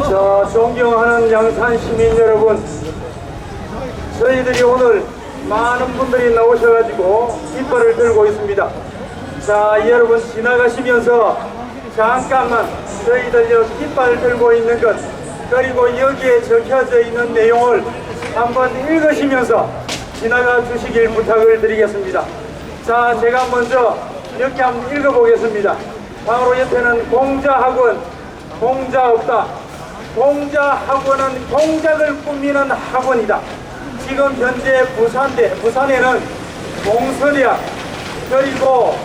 자, 존경하는 양산 시민 여러분, 저희들이 오늘 많은 분들이 나오셔가지고 깃발을 들고 있습니다. 자, 여러분 지나가시면서 잠깐만 저희들 깃발 들고 있는 것, 그리고 여기에 적혀져 있는 내용을 한번 읽으시면서 지나가 주시길 부탁을 드리겠습니다. 자, 제가 먼저 이렇게 한번 읽어보겠습니다. 바로 옆에는 공자학원, 공자 없다. 공자학원은 공작을 꾸미는 학원이다. 지금 현재 부산에는 공서대학 그리고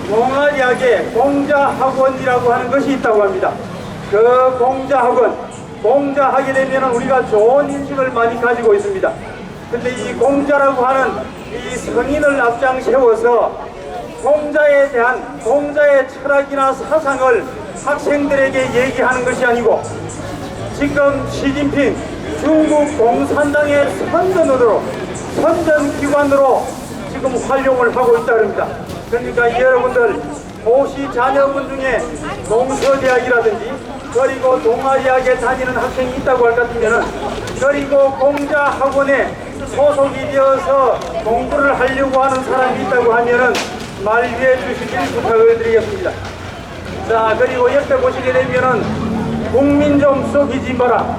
동아대학에 공자학원이라고 하는 것이 있다고 합니다. 그 공자학원, 공자하게 되면 우리가 좋은 인식을 많이 가지고 있습니다. 근데 이 공자라고 하는 이 성인을 앞장 세워서 공자에 대한 공자의 철학이나 사상을 학생들에게 얘기하는 것이 아니고 지금 시진핑 중국 공산당의 선전기관으로 지금 활용을 하고 있다 합니다. 그러니까 여러분들 혹시 자녀분 중에 동서대학이라든지 그리고 동아대학에 다니는 학생이 있다고 할 것 같으면은 그리고 공자학원에 소속이 되어서 공부를 하려고 하는 사람이 있다고 하면은 말해 주시길 부탁을 드리겠습니다. 자, 그리고 옆에 보시게 되면은 국민 좀 속이지 마라.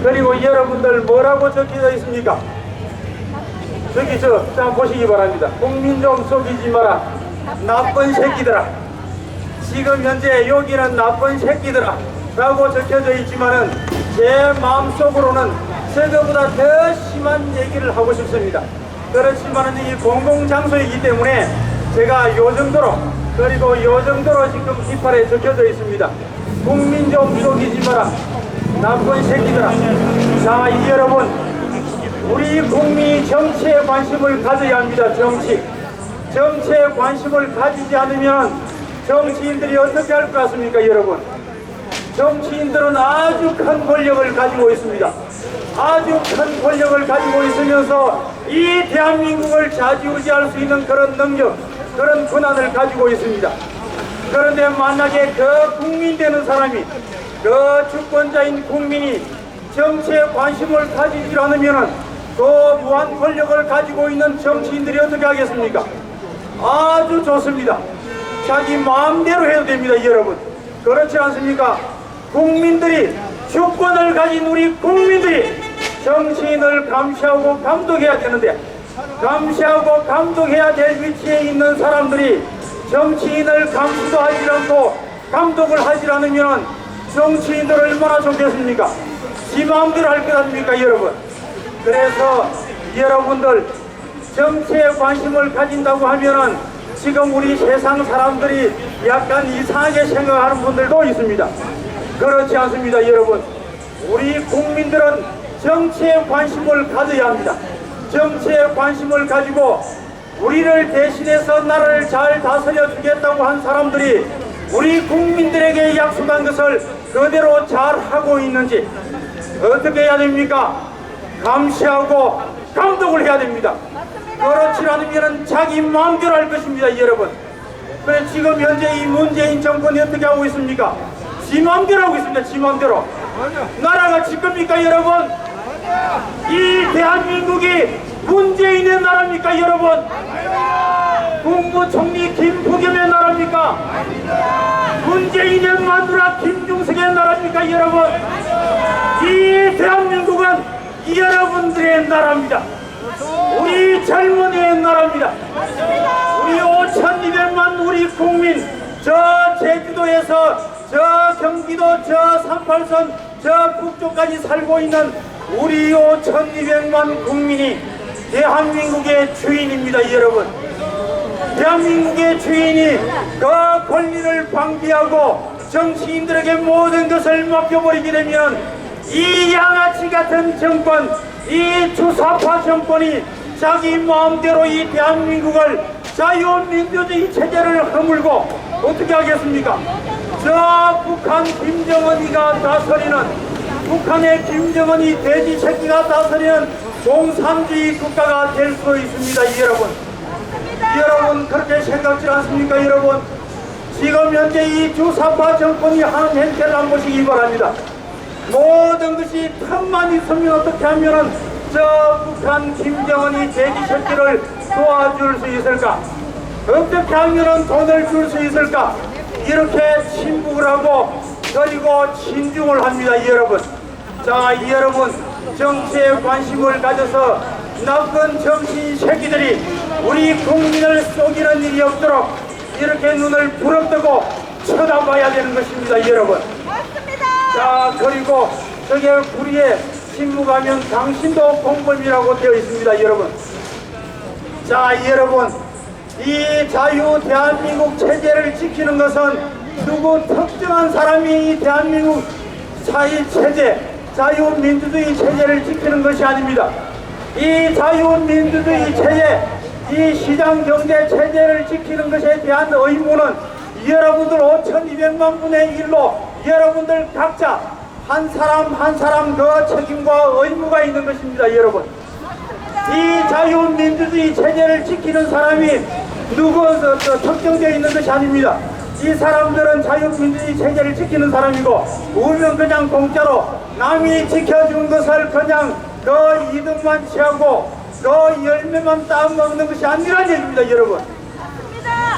그리고 여러분들 뭐라고 적혀져 있습니까? 저기 자 보시기 바랍니다. 국민 좀 속이지 마라. 나쁜 새끼들아. 지금 현재 여기는 나쁜 새끼들아 라고 적혀져 있지만은 제 마음속으로는 저거보다 더 심한 얘기를 하고 싶습니다. 그렇지만은 이 공공장소이기 때문에 제가 요 정도로 그리고 요 정도로 지금 깃발에 적혀져 있습니다. 국민 좀 속이지 마라. 나쁜 새끼들아. 자, 이 여러분, 우리 국민이 정치에 관심을 가져야 합니다. 정치에 관심을 가지지 않으면 정치인들이 어떻게 할 것 같습니까, 여러분? 정치인들은 아주 큰 권력을 가지고 있습니다. 아주 큰 권력을 가지고 있으면서 이 대한민국을 좌지우지할 수 있는 그런 능력, 그런 권한을 가지고 있습니다. 그런데 만약에 그 국민 되는 사람이, 그 주권자인 국민이 정치에 관심을 가지지 않으면 그 무한 권력을 가지고 있는 정치인들이 어떻게 하겠습니까? 아주 좋습니다. 자기 마음대로 해도 됩니다, 여러분. 그렇지 않습니까? 국민들이, 주권을 가진 우리 국민들이 정치인을 감시하고 감독해야 되는데, 감시하고 감독해야 될 위치에 있는 사람들이 정치인을 감시도 하지 않고 감독을 하지 않으면 정치인들 얼마나 좋겠습니까? 지 마음대로 할 것 아닙니까, 여러분? 그래서 여러분들 정치에 관심을 가진다고 하면은 지금 우리 세상 사람들이 약간 이상하게 생각하는 분들도 있습니다. 그렇지 않습니다, 여러분. 우리 국민들은 정치에 관심을 가져야 합니다. 정치에 관심을 가지고 우리를 대신해서 나라를 잘 다스려 주겠다고 한 사람들이 우리 국민들에게 약속한 것을 그대로 잘 하고 있는지 어떻게 해야 됩니까? 감시하고 감독을 해야 됩니다. 그렇지 않으면 자기 마음대로 할 것입니다, 여러분. 그래 지금 현재 이 문재인 정권이 어떻게 하고 있습니까? 지 마음대로 하고 있습니다. 지 마음대로. 나라가 지 겁니까, 여러분? 이 대한민국이 문재인의 나라입니까, 여러분? 국무총리 김부겸의 나라입니까? 문재인의 마누라 김중석의 나라입니까, 여러분? 이 대한민국은 여러분들의 나라입니다. 우리 젊은이의 나라입니다. 우리 5,200만 우리 국민, 저 제주도에서 저 경기도 저 38선 저 북쪽까지 살고 있는 우리 5,200만 국민이 대한민국의 주인입니다, 여러분. 대한민국의 주인이 그 권리를 방기하고 정치인들에게 모든 것을 맡겨버리게 되면 이 양아치 같은 정권, 이 주사파 정권이 자기 마음대로 이 대한민국을 자유민주주의 체제를 허물고 어떻게 하겠습니까? 저 북한 김정은이가 다스리는, 북한의 김정은이 돼지 새끼가 다스리는 공산주의 국가가 될 수 있습니다, 여러분. 여러분 그렇게 생각지 않습니까, 여러분? 지금 현재 이 주사파 정권이 하는 행태를 한번 보시기 바랍니다. 모든 것이 틈만 있으면 어떻게 하면은 저 북한 김정은이 대기실지를 도와줄 수 있을까? 어떻게 하면은 돈을 줄 수 있을까? 이렇게 침묵을 하고 그리고 신중을 합니다, 여러분. 자, 여러분, 정치에 관심을 가져서 나쁜 정신 새끼들이 우리 국민을 속이는 일이 없도록 이렇게 눈을 부릅뜨고 쳐다봐야 되는 것입니다, 여러분. 맞습니다. 자, 그리고 저게 불의에 침묵하면 당신도 공범이라고 되어 있습니다, 여러분. 자, 여러분, 이 자유 대한민국 체제를 지키는 것은 누구 특정한 사람이 이 대한민국 사회 체제, 자유민주주의 체제를 지키는 것이 아닙니다. 이 자유민주주의 체제, 이 시장경제 체제를 지키는 것에 대한 의무는 여러분들 5,200만 분의 1로 여러분들 각자 한 사람 한 사람 그 책임과 의무가 있는 것입니다, 여러분. 이 자유민주주의 체제를 지키는 사람이 누구 특정되어 있는 것이 아닙니다. 이 사람들은 자유민주주의 체제를 지키는 사람이고 우리는 그냥 공짜로 남이 지켜준 것을 그냥 그 이득만 취하고 그 열매만 따먹는 것이 아니라는 얘기입니다, 여러분.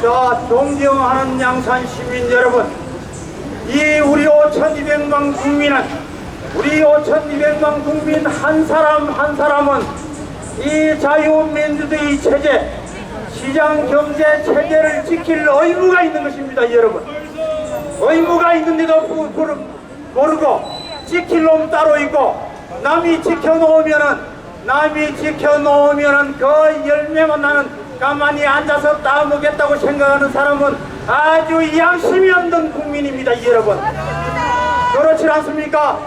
자, 존경하는 양산 시민 여러분, 이 우리 5,200만 국민은, 우리 5,200만 국민 한 사람 한 사람은 이 자유민주주의 체제, 시장경제 체제를 지킬 의무가 있는 것입니다, 여러분. 의무가 있는데도 모르고 지킬 놈 따로 있고 남이 지켜놓으면은 그 열매만 나는 가만히 앉아서 따먹겠다고 생각하는 사람은 아주 양심이 없는 국민입니다, 여러분. 그렇지 않습니까?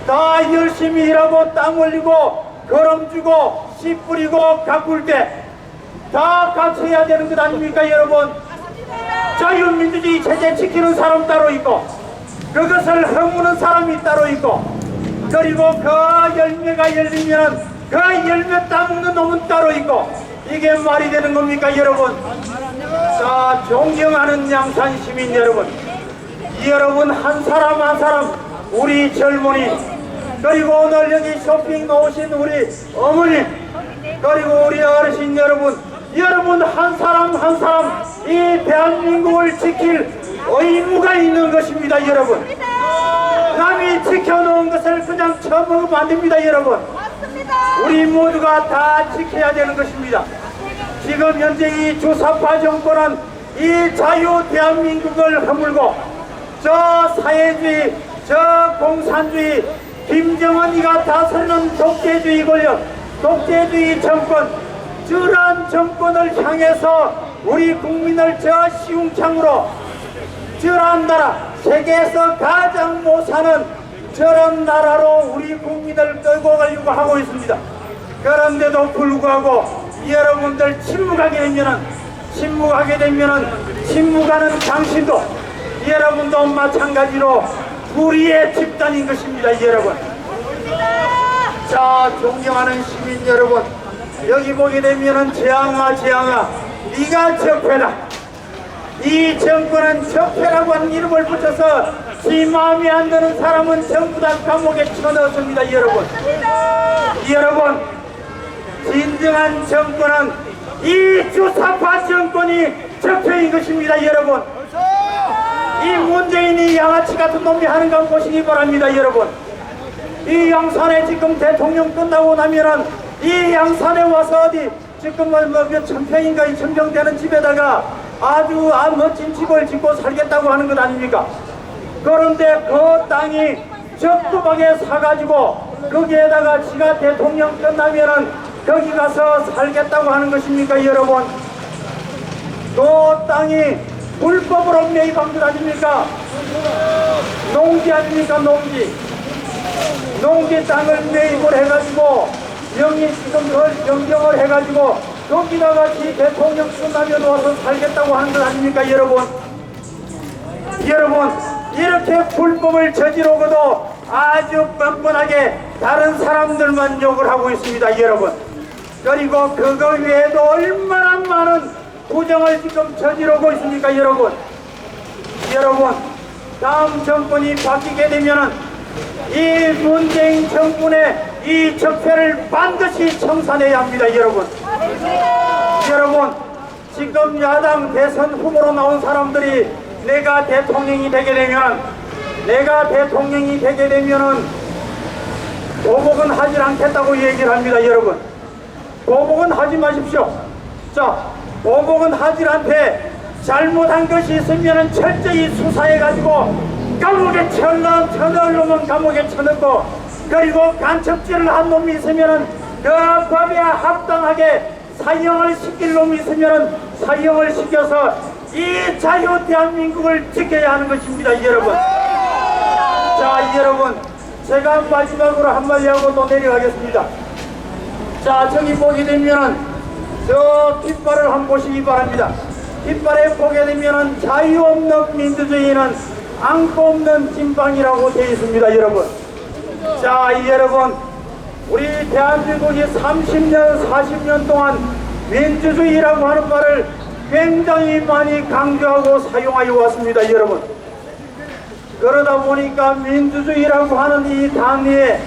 다 열심히 일하고 땀 흘리고 거름 주고 씨 뿌리고 가꿀 때 다 같이 해야 되는 것 아닙니까, 여러분? 자유민주주의 체제 지키는 사람 따로 있고 그것을 허무는 사람이 따로 있고 그리고 그 열매가 열리면 그 열매 따먹는 놈은 따로 있고 이게 말이 되는 겁니까, 여러분? 자, 존경하는 양산 시민 여러분, 여러분 한 사람 한 사람, 우리 젊은이, 그리고 오늘 여기 쇼핑 나오신 우리 어머니, 그리고 우리 어르신 여러분, 여러분 한 사람 한 사람 이 대한민국을 지킬 의무가 있는 것입니다, 여러분. 남이 지켜놓은 것을 그냥 처먹으면 안 됩니다, 여러분. 우리 모두가 다 지켜야 되는 것입니다. 지금 현재 이 주사파 정권은 이 자유 대한민국을 허물고 저 사회주의, 저 공산주의, 김정은이가 다스리는 독재주의 권력, 독재주의 정권, 저러한 정권을 향해서 우리 국민을 저 시궁창으로, 저러한 나라, 세계에서 가장 못 사는 저런 나라로 우리 국민을 끌고 가려고 하고 있습니다. 그런데도 불구하고 여러분들 침묵하게 되면은 침묵하는 당신도 여러분도 마찬가지로 불의의 집단인 것입니다, 여러분. 자, 존경하는 시민 여러분, 여기 보게 되면은 재앙아 네가 적폐다. 이 정권은 적폐라고 하는 이름을 붙여서 지 마음에 안 드는 사람은 전부 다 감옥에 쳐넣습니다, 여러분. 여러분, 진정한 정권은 이 주사파 정권이 적폐인 것입니다, 여러분. 이 문재인이 양아치 같은 놈이 하는 거 보시기 바랍니다, 여러분. 이 양산에 지금 대통령 끝나고 나면은 이 양산에 와서 어디 지금 몇 천평인가 2,000평 되는 집에다가 아주 멋진 집을 짓고 살겠다고 하는 것 아닙니까? 그런데 그 땅이 적법하게 사가지고 거기에다가 지가 대통령 끝나면은 거기 가서 살겠다고 하는 것입니까, 여러분? 그 땅이 불법으로 매입한 것 아닙니까? 농지 아닙니까, 농지? 농지 땅을 매입을 해가지고 명의 지금 변경을 해가지고 거기다가 지 대통령 끝나면 와서 살겠다고 하는 것 아닙니까, 여러분? 여러분, 이렇게 불법을 저지르고도 아주 뻔뻔하게 다른 사람들만 욕을 하고 있습니다, 여러분. 그리고 그거 외에도 얼마나 많은 부정을 지금 저지르고 있습니까, 여러분? 여러분, 다음 정권이 바뀌게 되면은 이 문재인 정권의 이 적폐를 반드시 청산해야 합니다. 여러분, 지금 야당 대선 후보로 나온 사람들이 내가 대통령이 되게 되면은 보복은 하지 않겠다고 얘기를 합니다. 여러분, 보복은 하지 마십시오. 자, 보복은 하지 않되 잘못한 것이 있으면 철저히 수사해가지고 감옥에 쳐넣을 놈은 감옥에 쳐넣고, 그리고 간첩질을 한 놈이 있으면 그 법에 합당하게 사형을 시킬 놈이 있으면 사형을 시켜서 이 자유 대한민국을 지켜야 하는 것입니다. 여러분, 자, 여러분, 제가 마지막으로 한마디 하고 또 내려가겠습니다. 자, 저기 보게 되면은 저 깃발을 한번 보시기 바랍니다. 깃발에 보게 되면은 자유 없는 민주주의는 안고 없는 찐빵이라고 되어 있습니다. 여러분, 자, 여러분, 우리 대한민국이 30년 40년 동안 민주주의라고 하는 말을 굉장히 많이 강조하고 사용하여 왔습니다. 여러분, 그러다 보니까 민주주의라고 하는 이 단위에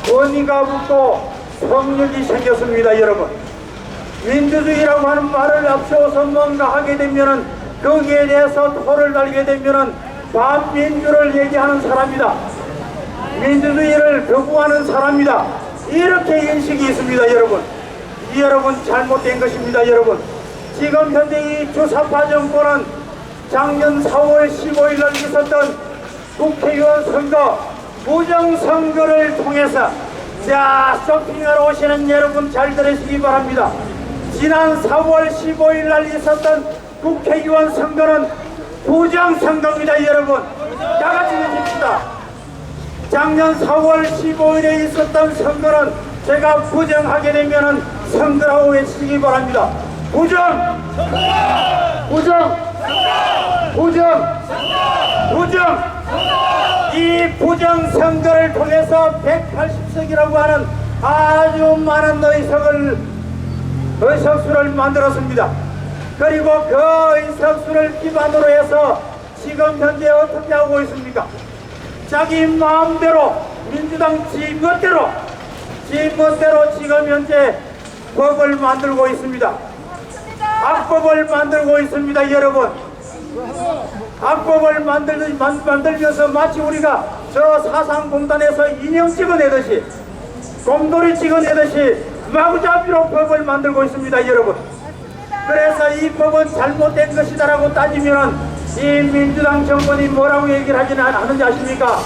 권위가 붙고 성력이 생겼습니다. 여러분, 민주주의라고 하는 말을 앞세워서 뭔가 하게 되면은 거기에 대해서 토를 달게 되면은 반민주를 얘기하는 사람이다, 민주주의를 거부하는 사람이다, 이렇게 인식이 있습니다. 여러분, 잘못된 것입니다. 여러분, 지금 현재 이 주사파 정권은 작년 4월 15일 날 있었던 국회의원 선거 부정선거를 통해서, 자, 쇼핑하러 오시는 여러분 잘 들으시기 바랍니다. 지난 4월 15일 날 있었던 국회의원 선거는 부정선거입니다. 여러분, 다같이 해줍시다. 작년 4월 15일에 있었던 선거는 제가 부정하게 되면은 선거라고 외치기 바랍니다. 부정! 이 부정선거를 통해서 180석이라고 하는 아주 많은 의석수를 만들었습니다. 그리고 그 의석수를 기반으로 해서 지금 현재 어떻게 하고 있습니까? 자기 마음대로 민주당 지멋대로 지금 현재 법을 만들고 있습니다. 악법을 만들고 있습니다. 여러분, 악법을 만들면서 마치 우리가 저 사상공단에서 인형 찍어내듯이, 곰돌이 찍어내듯이 마구잡이로 법을 만들고 있습니다. 여러분, 그래서 이 법은 잘못된 것이다라고 따지면 이 민주당 정권이 뭐라고 얘기를 하는지 아십니까?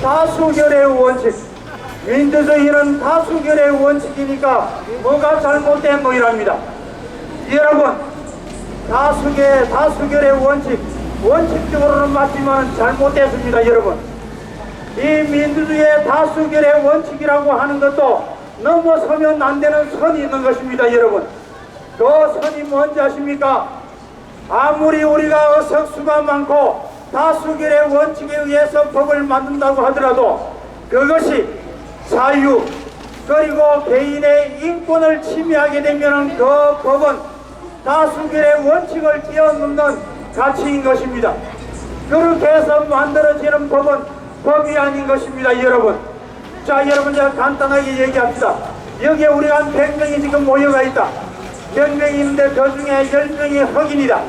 다수결의 원칙. 민주주의는 다수결의 원칙이니까 뭐가 잘못된 노이랍니다. 여러분, 다수결의 원칙적으로는 맞지만 잘못됐습니다. 여러분, 이 민주주의의 다수결의 원칙이라고 하는 것도 넘어서면 안 되는 선이 있는 것입니다. 여러분, 그 선이 뭔지 아십니까? 아무리 우리가 의석수가 많고 다수결의 원칙에 의해서 법을 만든다고 하더라도 그것이 자유 그리고 개인의 인권을 침해하게 되면 그 법은 다수결의 원칙을 뛰어넘는 가치인 것입니다. 그렇게 해서 만들어지는 법은 법이 아닌 것입니다. 여러분, 자, 여러분, 제가 간단하게 얘기합시다. 여기에 우리가 한 100명이 지금 모여가 있다. 100명이 있는데 그 중에 10명이 흑인이다.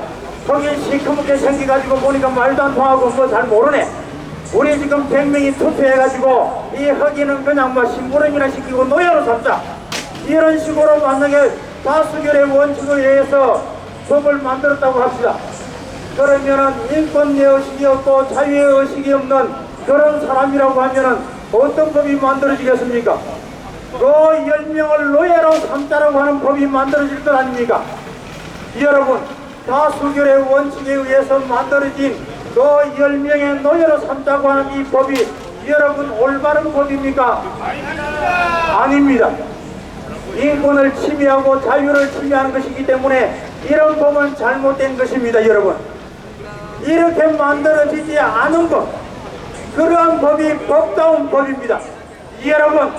흑인 시커멓게 생겨가지고 보니까 말도 안 통하고 뭐 잘 모르네. 우리 지금 100명이 투표해가지고 이 흑인은 그냥 뭐 심부름이나 시키고 노예로 잡자, 이런 식으로 만약에 다수결의 원칙을 위해서 법을 만들었다고 합시다. 그러면은 인권의 의식이 없고 자유의 의식이 없는 그런 사람이라고 하면은 어떤 법이 만들어지겠습니까? 그 10명을 노예로 삼자라고 하는 법이 만들어질 것 아닙니까? 여러분, 다수결의 원칙에 의해서 만들어진 그 10명의 노예로 삼자고 하는 이 법이 여러분 올바른 법입니까? 아닙니다. 인권을 침해하고 자유를 침해하는 것이기 때문에 이런 법은 잘못된 것입니다. 여러분, 이렇게 만들어지지 않은 법, 그러한 법이 법다운 법입니다. 여러분,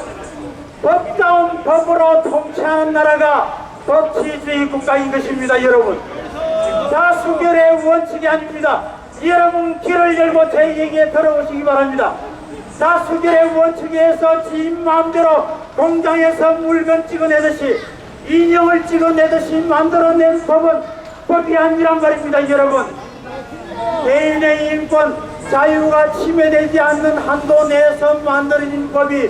법다운 법으로 통치하는 나라가 법치주의 국가인 것입니다. 여러분, 다수결의 원칙이 아닙니다. 여러분, 귀를 열고 제 얘기에 들어오시기 바랍니다. 다수결의 원칙에 의해서 지인 마음대로 공장에서 물건 찍어내듯이 인형을 찍어내듯이 만들어낸 법은 법이 아니란 말입니다. 여러분, 개인의 인권 자유가 침해되지 않는 한도 내에서 만들어진 법이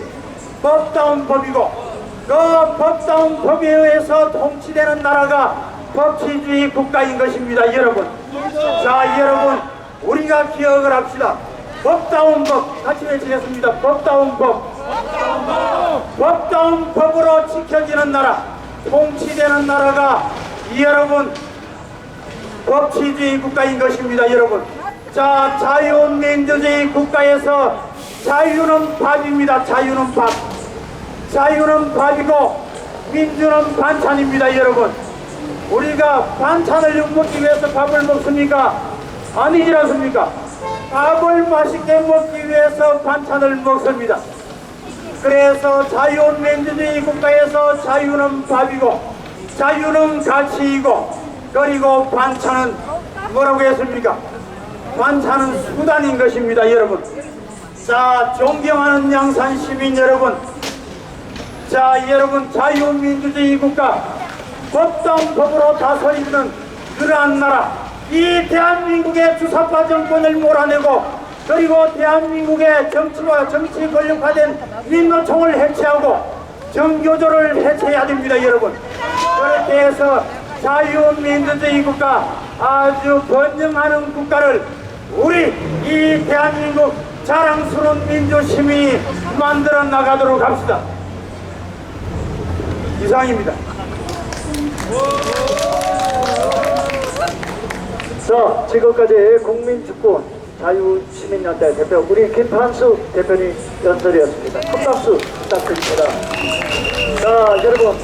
법다운 법이고, 그 법다운 법에 의해서 통치되는 나라가 법치주의 국가인 것입니다. 여러분, 자, 여러분, 우리가 기억을 합시다. 법다운 법, 같이 외치겠습니다. 법다운 법. 법다운 법으로 지켜지는 나라, 통치되는 나라가 여러분 법치주의 국가인 것입니다. 여러분, 자, 자유민주주의 국가에서 자유는 밥입니다. 자유는 밥. 자유는 밥이고 민주는 반찬입니다. 여러분, 우리가 반찬을 먹기 위해서 밥을 먹습니까? 아니지 않습니까? 밥을 맛있게 먹기 위해서 반찬을 먹습니다. 그래서 자유민주주의 국가에서 자유는 밥이고 자유는 가치이고, 그리고 반찬은 뭐라고 했습니까? 반찬은 수단인 것입니다. 여러분, 자, 존경하는 양산 시민 여러분, 자, 여러분, 자유민주주의 국가, 법다운 법으로 다스리는 그러한 나라, 이 대한민국의 주사파 정권을 몰아내고, 그리고 대한민국의 정치와 정치 권력화된 민노총을 해체하고 정교조를 해체해야 됩니다. 여러분, 그렇게 해서 자유민주주의 국가, 아주 번영하는 국가를 우리 이 대한민국 자랑스러운 민주시민이 만들어 나가도록 합시다. 이상입니다. 자, 지금까지 국민주권 자유시민연대 대표 우리 김판수 대표님 연설이었습니다. 큰 박수 부탁드립니다. 자, 여러분,